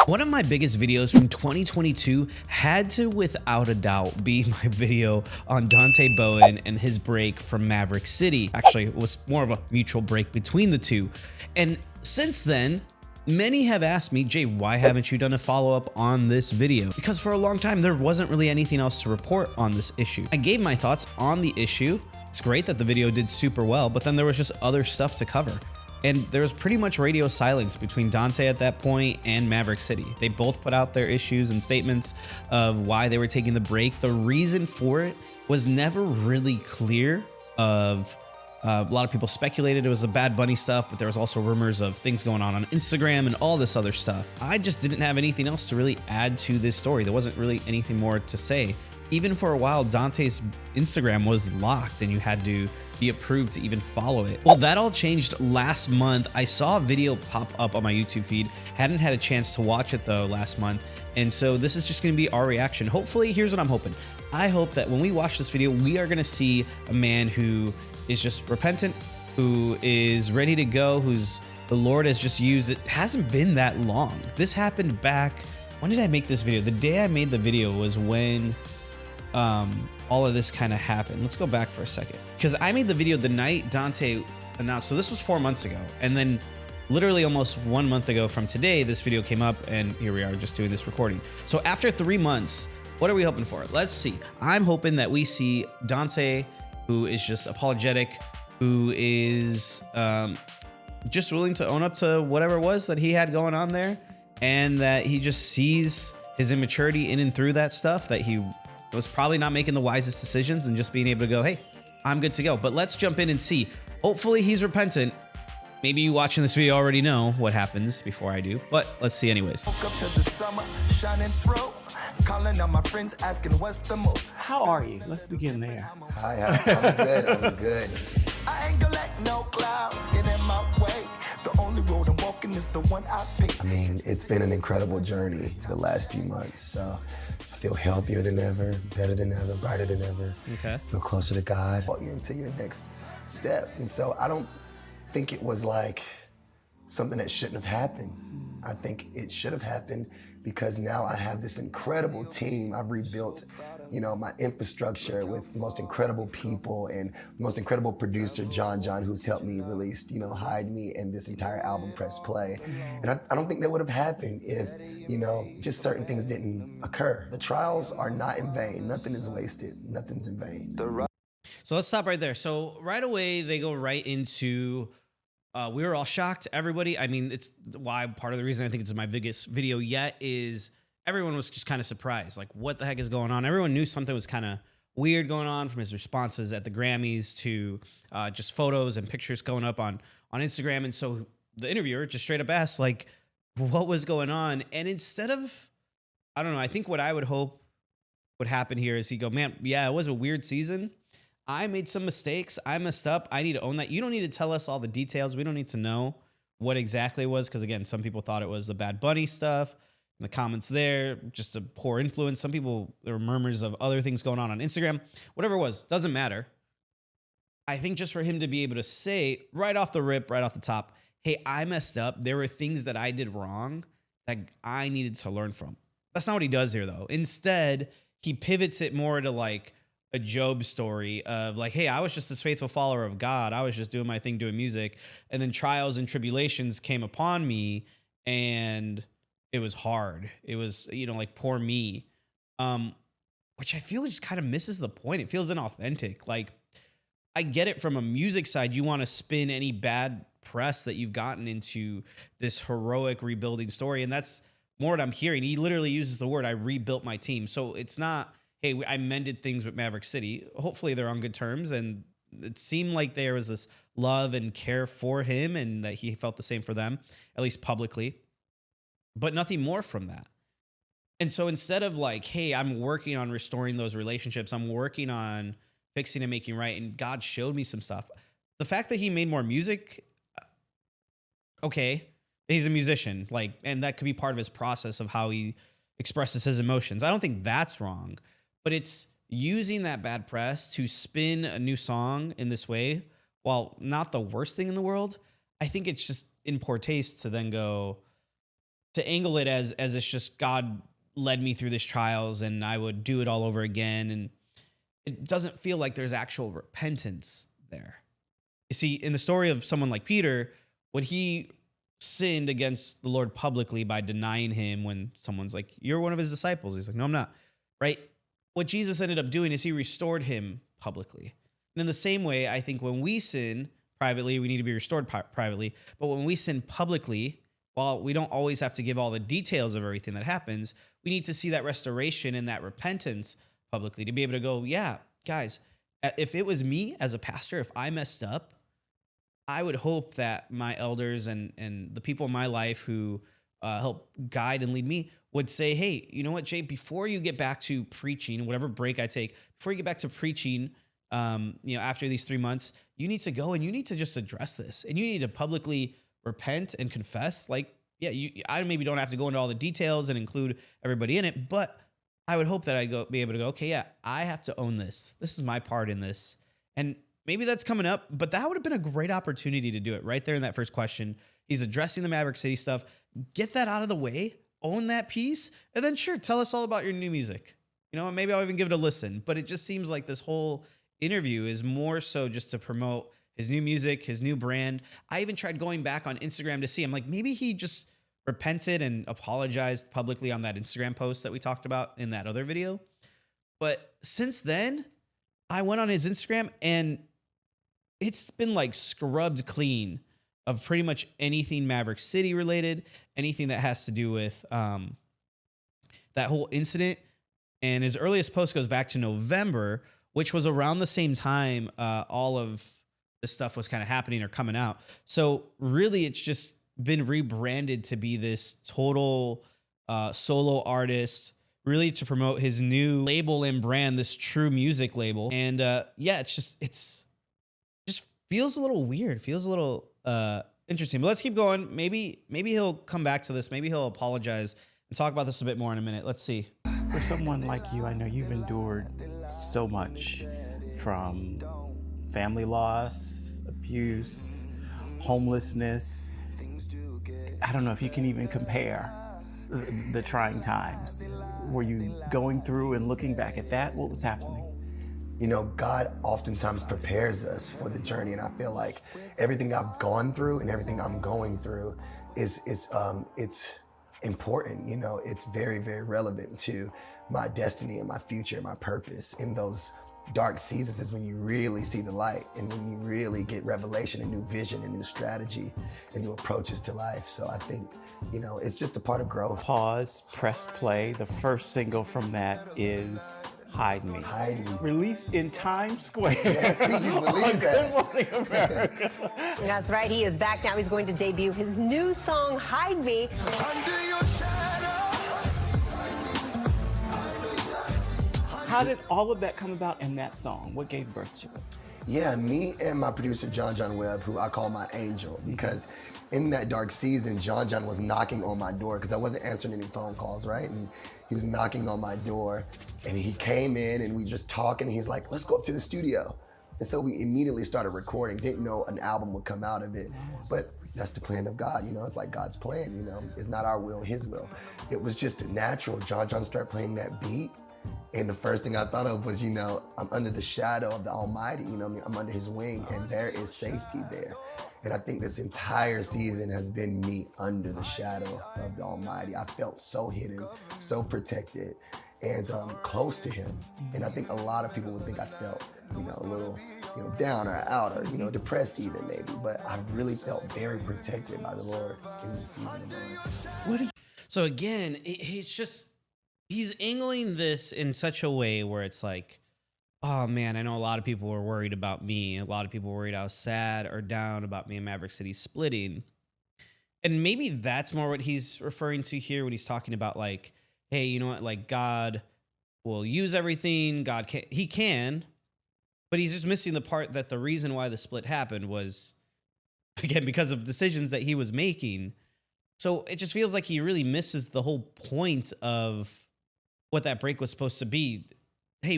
One of my biggest videos from 2022 had to, without a doubt, be my video on Dante Bowe and his break from Maverick City. Actually, it was more of a mutual break between the two. And since then, many have asked me, Jay, why haven't you done a follow-up on this video? Because for a long time, there wasn't really anything else to report on this issue. I gave my thoughts on the issue. It's great that the video did super well, but then there was just other stuff to cover. And there was pretty much radio silence between Dante at that point and Maverick City. They both put out their issues and statements of why they were taking the break. The reason for it was never really clear. A lot of people speculated it was the Bad Bunny stuff, but there was also rumors of things going on Instagram and all this other stuff. I just didn't have anything else to really add to this story. There wasn't really anything more to say. Even for a while, Dante's Instagram was locked and you had to be approved to even follow it. Well, that all changed last month. I saw a video pop up on my YouTube feed. Hadn't had a chance to watch it though last month. And so this is just gonna be our reaction. Hopefully, here's what I'm hoping. I hope that when we watch this video, we are gonna see a man who is just repentant, who is ready to go, who's the Lord has just used. It hasn't been that long. This happened back, when did I make this video? The day I made the video was when all of this kind of happened. Let's go back for a second, because I made the video the night Dante announced. So this was 4 months ago, and then literally almost 1 month ago from today, this video came up, and here we are just doing this recording. So after 3 months, what are we hoping for? Let's see. I'm hoping that we see Dante, who is just apologetic, who is just willing to own up to whatever it was that he had going on there, and that he just sees his immaturity in and through that stuff, that he was probably not making the wisest decisions and just being able to go, hey, I'm good to go. But let's jump in and see. Hopefully he's repentant. Maybe you watching this video already know what happens before I do, but let's see anyways. Woke up to the summer shining through, calling on my friends asking what's the move. How are you? Let's begin there. Hi, I'm good. I'm good. I ain't gonna let no clouds get in my way. The only road I'm walking is the one I pick. I mean, it's been an incredible journey the last few months. So I feel healthier than ever, better than ever, brighter than ever. Okay. Feel closer to God. Walk you into your next step. And so I don't think it was like something that shouldn't have happened. I think it should have happened because now I have this incredible team. I've rebuilt, you know, my infrastructure with the most incredible people and the most incredible producer, John, who's helped me release, you know, Hide Me and this entire album, Press Play. And I don't think that would have happened if, you know, just certain things didn't occur. The trials are not in vain. Nothing is wasted. Nothing's in vain. So let's stop right there. So right away, they go right into, we were all shocked, everybody. I mean, it's why part of the reason I think it's my biggest video yet is everyone was just kind of surprised. Like, what the heck is going on? Everyone knew something was kind of weird going on, from his responses at the Grammys to just photos and pictures going up on Instagram. And so the interviewer just straight up asked, like, what was going on? And instead of, I don't know, I think what I would hope would happen here is he'd go, man, yeah, it was a weird season. I made some mistakes. I messed up. I need to own that. You don't need to tell us all the details. We don't need to know what exactly it was. Because again, some people thought it was the Bad Bunny stuff. In the comments there, just a poor influence. Some people, there were murmurs of other things going on Instagram. Whatever it was, doesn't matter. I think just for him to be able to say right off the rip, right off the top, hey, I messed up. There were things that I did wrong that I needed to learn from. That's not what he does here, though. Instead, he pivots it more to like a Job story of like, hey, I was just this faithful follower of God. I was just doing my thing, doing music. And then trials and tribulations came upon me and it was hard. It was, you know, like poor me, which I feel just kind of misses the point. It feels inauthentic. Like, I get it from a music side. You want to spin any bad press that you've gotten into this heroic rebuilding story. And that's more what I'm hearing. He literally uses the word, I rebuilt my team. So it's not, hey, I mended things with Maverick City. Hopefully they're on good terms. And it seemed like there was this love and care for him and that he felt the same for them, at least publicly, but nothing more from that. And so instead of like, hey, I'm working on restoring those relationships, I'm working on fixing and making right, and God showed me some stuff. The fact that he made more music, okay, he's a musician, like, and that could be part of his process of how he expresses his emotions. I don't think that's wrong. But it's using that bad press to spin a new song in this way, while not the worst thing in the world. I think it's just in poor taste to then go, to angle it as it's just God led me through these trials and I would do it all over again. And it doesn't feel like there's actual repentance there. You see, in the story of someone like Peter, when he sinned against the Lord publicly by denying him, when someone's like, you're one of his disciples, he's like, no, I'm not, right? What Jesus ended up doing is he restored him publicly. And in the same way, I think when we sin privately, we need to be restored privately. But when we sin publicly, while we don't always have to give all the details of everything that happens, we need to see that restoration and that repentance publicly to be able to go, yeah, guys, if it was me as a pastor, if I messed up, I would hope that my elders and the people in my life who help guide and lead me would say, hey, you know what, Jay, before you get back to preaching, whatever break I take, before you get back to preaching, after these 3 months, you need to go and you need to just address this and you need to publicly repent and confess. Like, yeah, I maybe don't have to go into all the details and include everybody in it, but I would hope that be able to go, okay, yeah, I have to own this. This is my part in this. And maybe that's coming up, but that would have been a great opportunity to do it right there in that first question. He's addressing the Maverick City stuff. Get that out of the way, own that piece, and then sure, tell us all about your new music. Maybe I'll even give it a listen, but it just seems like this whole interview is more so just to promote his new music, his new brand. I even tried going back on Instagram to see. I'm like, maybe he just repented and apologized publicly on that Instagram post that we talked about in that other video. But since then, I went on his Instagram and it's been like scrubbed clean of pretty much anything Maverick City related, anything that has to do with that whole incident. And his earliest post goes back to November, which was around the same time all of this stuff was kind of happening or coming out. So really, it's just been rebranded to be this total solo artist, really to promote his new label and brand, this true music label. And it's just feels a little weird, feels a little interesting. But let's keep going. Maybe he'll come back to this. Maybe he'll apologize and talk about this a bit more in a minute. Let's see. For someone like you, I know you've endured so much, from family loss, abuse, homelessness. I don't know if you can even compare the trying times. Were you going through and looking back at that? What was happening? God oftentimes prepares us for the journey, and I feel like everything I've gone through and everything I'm going through is it's important. It's very, very relevant to my destiny and my future, my purpose. In those dark seasons is when you really see the light and when you really get revelation and new vision and new strategy and new approaches to life. So I think, it's just a part of growth. Pause, press play. The first single from that is Hide Me. Hide Me. Released in Times Square. Yes, can you believe that? Good Morning America. That's right. He is back now. He's going to debut his new song, Hide Me. Under your shadow. How did all of that come about in that song? What gave birth to it? Yeah, me and my producer, John Webb, who I call my angel, because in that dark season, John was knocking on my door because I wasn't answering any phone calls, right? And he was knocking on my door, and he came in and we just talking, and he's like, let's go up to the studio. And so we immediately started recording, didn't know an album would come out of it, but that's the plan of God, it's like God's plan, it's not our will, his will. It was just natural. John started playing that beat, and the first thing I thought of was, I'm under the shadow of the Almighty, I'm under his wing, and there is safety there. And I think this entire season has been me under the shadow of the Almighty. I felt so hidden, so protected, and close to him. And I think a lot of people would think I felt, a little, down or out or, depressed even maybe. But I've really felt very protected by the Lord in this season of my life. So again, he's angling this in such a way where it's like, oh man, I know a lot of people were worried about me. A lot of people were worried I was sad or down about me and Maverick City splitting. And maybe that's more what he's referring to here when he's talking about like, hey, you know what? Like God will use everything. He can, but he's just missing the part that the reason why the split happened was, again, because of decisions that he was making. So it just feels like he really misses the whole point of what that break was supposed to be. Hey,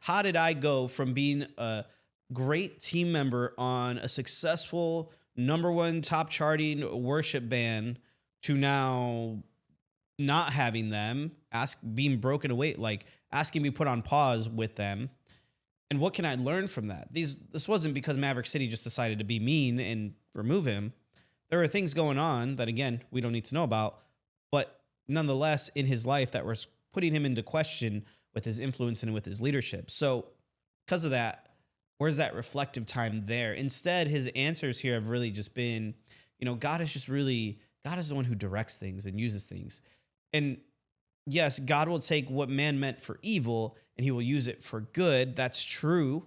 how did I go from being a great team member on a successful #1 top charting worship band to now not having them, being broken away, like asking me put on pause with them. And what can I learn from that? This wasn't because Maverick City just decided to be mean and remove him. There are things going on that, again, we don't need to know about, but nonetheless in his life that was putting him into question with his influence and with his leadership. So because of that, where's that reflective time there? Instead, his answers here have really just been, God is the one who directs things and uses things. And yes, God will take what man meant for evil and he will use it for good. That's true.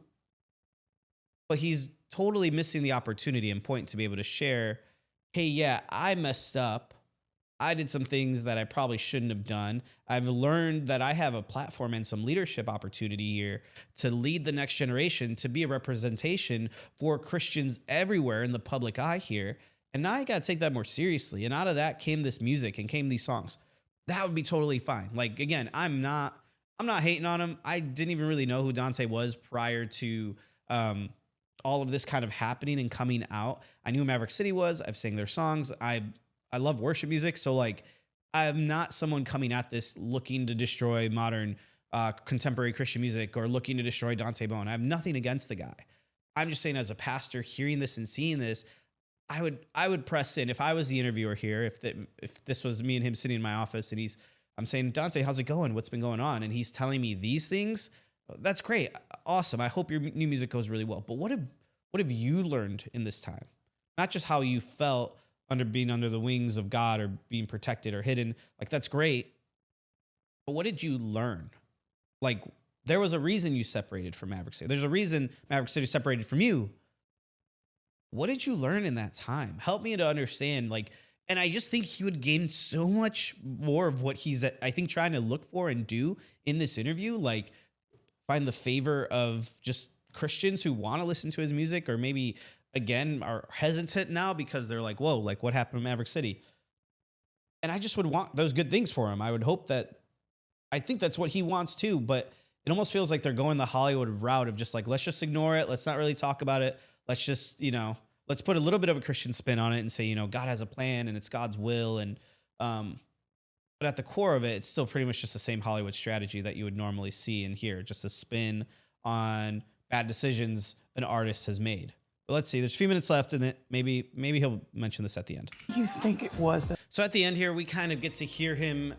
But he's totally missing the opportunity and point to be able to share, hey, yeah, I messed up. I did some things that I probably shouldn't have done. I've learned that I have a platform and some leadership opportunity here to lead the next generation, to be a representation for Christians everywhere in the public eye here. And now I got to take that more seriously. And out of that came this music and came these songs. That would be totally fine. Like, again, I'm not hating on him. I didn't even really know who Dante was prior to all of this kind of happening and coming out. I knew who Maverick City was. I've sang their songs. I love worship music. So like, I'm not someone coming at this looking to destroy modern contemporary Christian music or looking to destroy Dante Bowe. I have nothing against the guy. I'm just saying, as a pastor, hearing this and seeing this, I would press in if I was the interviewer here, if this was me and him sitting in my office and I'm saying, Dante, how's it going? What's been going on? And he's telling me these things. That's great. Awesome. I hope your new music goes really well. But what have you learned in this time? Not just how you felt being under the wings of God or being protected or hidden. Like, that's great. But what did you learn? Like, there was a reason you separated from Maverick City. There's a reason Maverick City separated from you. What did you learn in that time? Help me to understand, and I just think he would gain so much more of what he's, I think, trying to look for and do in this interview. Like, find the favor of just Christians who want to listen to his music, or maybe, again, are hesitant now because they're like, whoa, like, what happened to Maverick City? And I just would want those good things for him. I would hope that, I think that's what he wants too, but it almost feels like they're going the Hollywood route of just like, let's just ignore it. Let's not really talk about it. Let's just, let's put a little bit of a Christian spin on it and say, God has a plan and it's God's will. And, but at the core of it, it's still pretty much just the same Hollywood strategy that you would normally see and hear, just a spin on bad decisions an artist has made. But let's see, there's a few minutes left in it. Maybe he'll mention this at the end. You think it was? So at the end here, we kind of get to hear him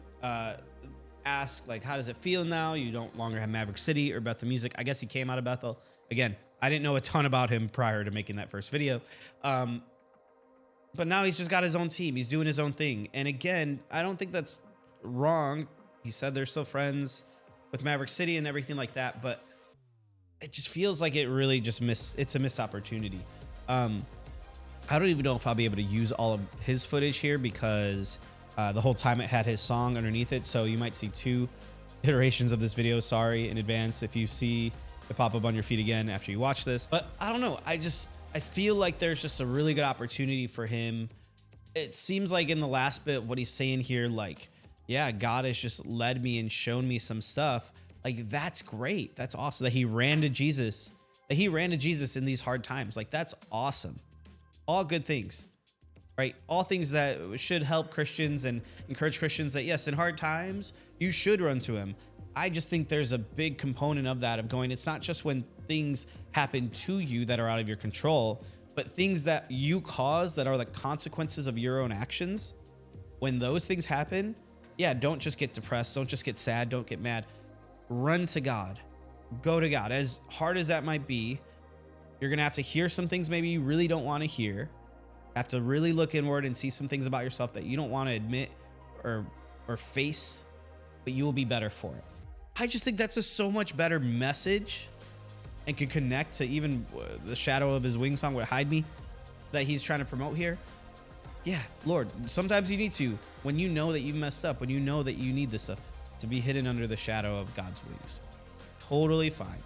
ask, like, how does it feel now? You don't longer have Maverick City or Bethel music. I guess he came out of Bethel. Again, I didn't know a ton about him prior to making that first video. But now he's just got his own team. He's doing his own thing. And again, I don't think that's wrong. He said they're still friends with Maverick City and everything like that. But it just feels like it really just it's a missed opportunity. I don't even know if I'll be able to use all of his footage here because the whole time it had his song underneath it. So you might see 2 iterations of this video. Sorry in advance if you see it pop up on your feed again after you watch this. But I don't know. I feel like there's just a really good opportunity for him. It seems like in the last bit of what he's saying here, like, yeah, God has just led me and shown me some stuff. Like, that's great. That's awesome that he ran to Jesus. That he ran to Jesus in these hard times. Like, that's awesome. All good things, right? All things that should help Christians and encourage Christians that, yes, in hard times, you should run to him. I just think there's a big component of that, of going, it's not just when things happen to you that are out of your control, but things that you cause that are the consequences of your own actions. When those things happen, yeah, don't just get depressed. Don't just get sad. Don't get mad. Run to God. Go to God. As hard as that might be, you're going to have to hear some things maybe you really don't want to hear. Have to really look inward and see some things about yourself that you don't want to admit or face, but you will be better for it. I just think that's a so much better message and could connect to even the Shadow of His Wing song with Hide Me that he's trying to promote here. Yeah, Lord, sometimes you need to, when you know that you've messed up, when you know that you need this stuff, to be hidden under the shadow of God's wings. Totally fine.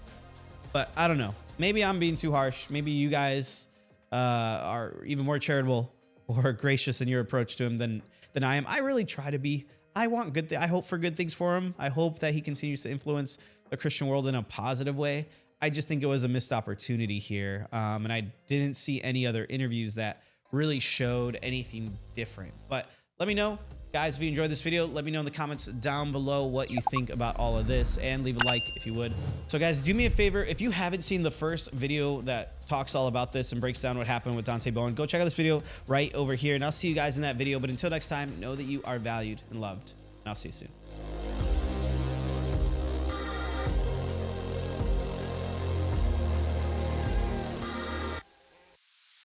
But I don't know. Maybe I'm being too harsh. Maybe you guys are even more charitable or gracious in your approach to him than I am. I really try to be. I want good. I hope for good things for him. I hope that he continues to influence the Christian world in a positive way. I just think it was a missed opportunity here. And I didn't see any other interviews that really showed anything different. But let me know. Guys, if you enjoyed this video, let me know in the comments down below what you think about all of this, and leave a like if you would. So guys, do me a favor. If you haven't seen the first video that talks all about this and breaks down what happened with Dante Bowe, go check out this video right over here, and I'll see you guys in that video. But until next time, know that you are valued and loved, and I'll see you soon.